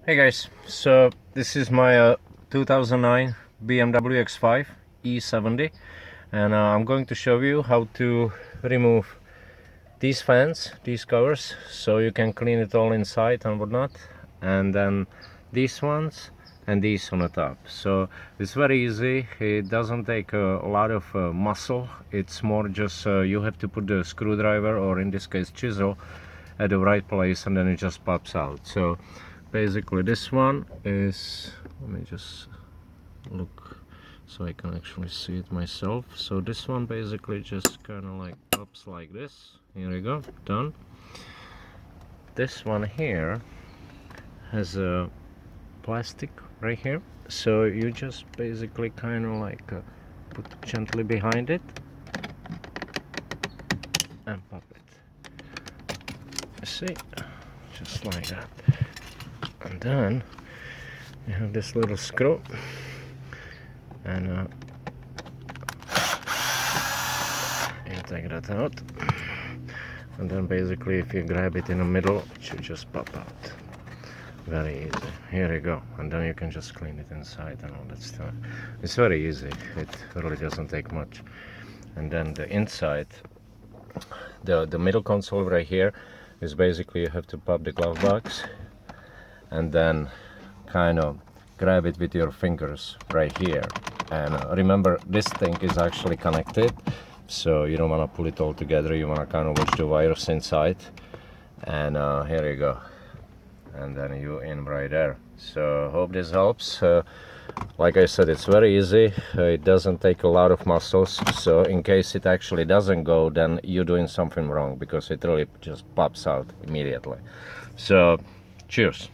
Hey guys, so this is my 2009 BMW X5 e70, and I'm going to show you how to remove these fans, these covers, so you can clean it all inside and whatnot, and then these ones and these on the top. So it's very easy. It doesn't take a lot of muscle. It's more just you have to put the screwdriver, or in this case chisel, at the right place, and then it just pops out. So basically this one is, let me just look so I can actually see it myself. So this one basically just kind of like pops like this. Here we go, done. This one here has a plastic right here, so you just basically kind of like put gently behind it and pop it. See, just like that. And then you have this little screw, and you take that out, and then basically if you grab it in the middle, it should just pop out. Very easy. Here you go, and then you can just clean it inside and all that stuff. It's very easy. It really doesn't take much. And then the inside, the middle console right here, is basically you have to pop the glove box and then kind of grab it with your fingers right here. And remember, this thing is actually connected, so you don't want to pull it all together. You want to kind of watch the wires inside, and here you go, and then you in right there. So hope this helps. Like I said, it's very easy. It doesn't take a lot of muscles, so in case it actually doesn't go, then you're doing something wrong, because it really just pops out immediately. So cheers.